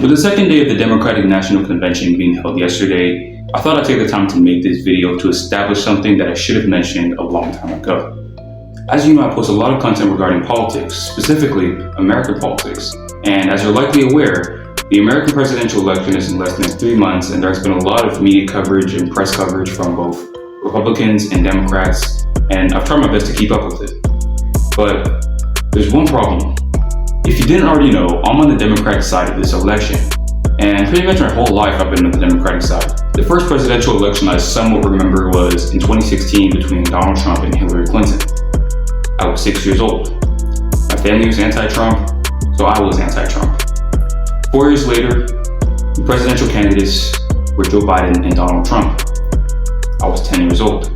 With the second day of the Democratic National Convention being held yesterday, I thought I'd take the time to make this video to establish something that I should have mentioned a long time ago. As you know, I post a lot of content regarding politics, specifically American politics. And as you're likely aware, the American presidential election is in less than 3 months, and there's been a lot of media coverage and press coverage from both Republicans and Democrats, and I've tried my best to keep up with it. But there's one problem. If you didn't already know, I'm on the Democratic side of this election. And pretty much my whole life I've been on the Democratic side. The first presidential election I somewhat remember was in 2016 between Donald Trump and Hillary Clinton. I was 6 years old. My family was anti-Trump, so I was anti-Trump. 4 years later, the presidential candidates were Joe Biden and Donald Trump. I was 10 years old.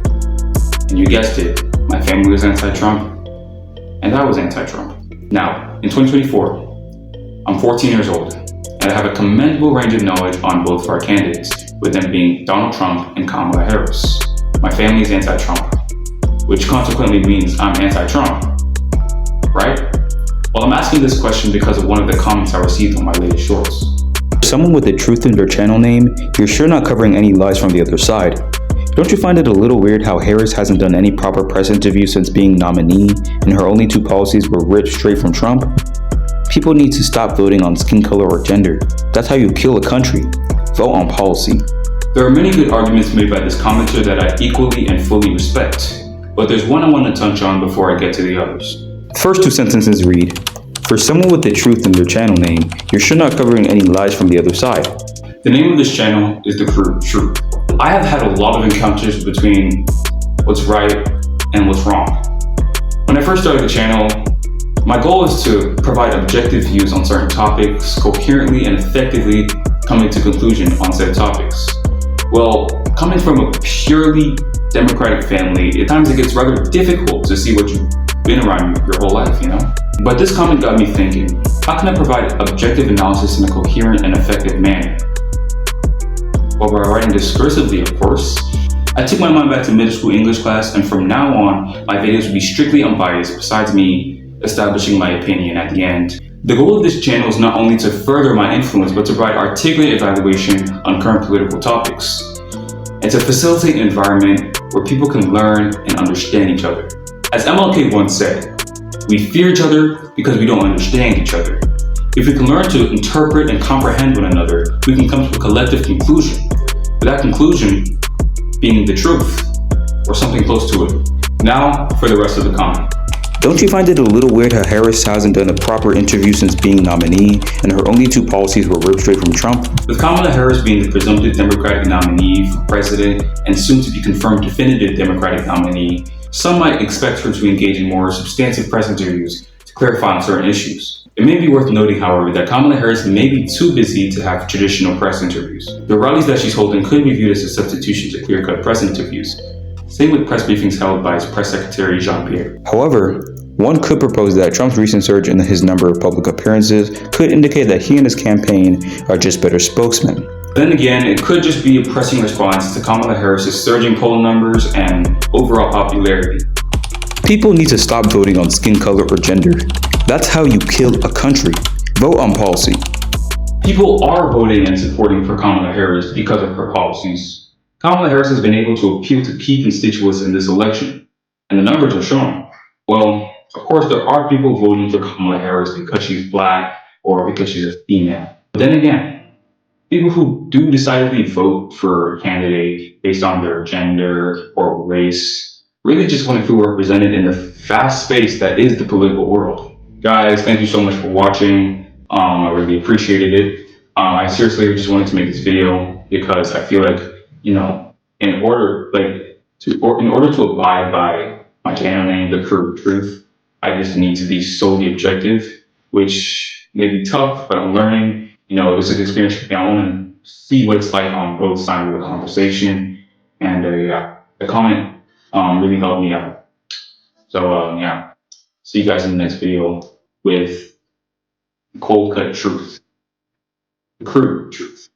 And you guessed it, my family was anti-Trump, and I was anti-Trump. Now, in 2024, I'm 14 years old, and I have a commendable range of knowledge on both of our candidates, with them being Donald Trump and Kamala Harris. My family is anti-Trump, which consequently means I'm anti-Trump, right? Well, I'm asking this question because of one of the comments I received on my latest shorts. Someone with a truth in their channel name, you're sure not covering any lies from the other side. Don't you find it a little weird how Harris hasn't done any proper press interviews since being nominee, and her only 2 policies were ripped straight from Trump? People need to stop voting on skin color or gender. That's how you kill a country. Vote on policy. There are many good arguments made by this commenter that I equally and fully respect, but there's one I want to touch on before I get to the others. The first 2 sentences read, "For someone with the truth in their channel name, you're sure not covering any lies from the other side." The name of this channel is the Crude Truth. I have had a lot of encounters between what's right and what's wrong. When I first started the channel, my goal is to provide objective views on certain topics, coherently and effectively coming to conclusion on said topics. Well, coming from a purely Democratic family, at times it gets rather difficult to see what you've been around your whole life, you know? But this comment got me thinking, how can I provide objective analysis in a coherent and effective manner? Well, by writing discursively, of course. I took my mind back to middle school English class, and from now on, my videos will be strictly unbiased, besides me establishing my opinion at the end. The goal of this channel is not only to further my influence, but to provide articulate evaluation on current political topics, and to facilitate an environment where people can learn and understand each other. As MLK once said, we fear each other because we don't understand each other. If we can learn to interpret and comprehend one another, we can come to a collective conclusion. But that conclusion being the truth, or something close to it. Now, for the rest of the comment. Don't you find it a little weird how Harris hasn't done a proper interview since being nominee, and her only 2 policies were ripped straight from Trump? With Kamala Harris being the presumptive Democratic nominee for president and soon to be confirmed definitive Democratic nominee, some might expect her to engage in more substantive press interviews to clarify on certain issues. It may be worth noting, however, that Kamala Harris may be too busy to have traditional press interviews. The rallies that she's holding could be viewed as a substitution to clear-cut press interviews. Same with press briefings held by his press secretary, Jean-Pierre. However, one could propose that Trump's recent surge in his number of public appearances could indicate that he and his campaign are just better spokesmen. Then again, it could just be a pressing response to Kamala Harris's surging poll numbers and overall popularity. People need to stop voting on skin color or gender. That's how you kill a country. Vote on policy. People are voting and supporting for Kamala Harris because of her policies. Kamala Harris has been able to appeal to key constituents in this election, and the numbers are showing. Well, of course, there are people voting for Kamala Harris because she's black or because she's a female. But then again, people who do decidedly vote for a candidate based on their gender or race really just want to feel represented in the vast space that is the political world. Guys, thank you so much for watching. I really appreciated it. I seriously just wanted to make this video because I feel like, in order to abide by my channel name, The Crude Truth, I just need to be solely objective, which may be tough, but I'm learning. It's an experience for me. I want to see what it's like on both sides of the conversation, and the comment really helped me out. So see you guys in the next video with cold cut truth, the crude truth.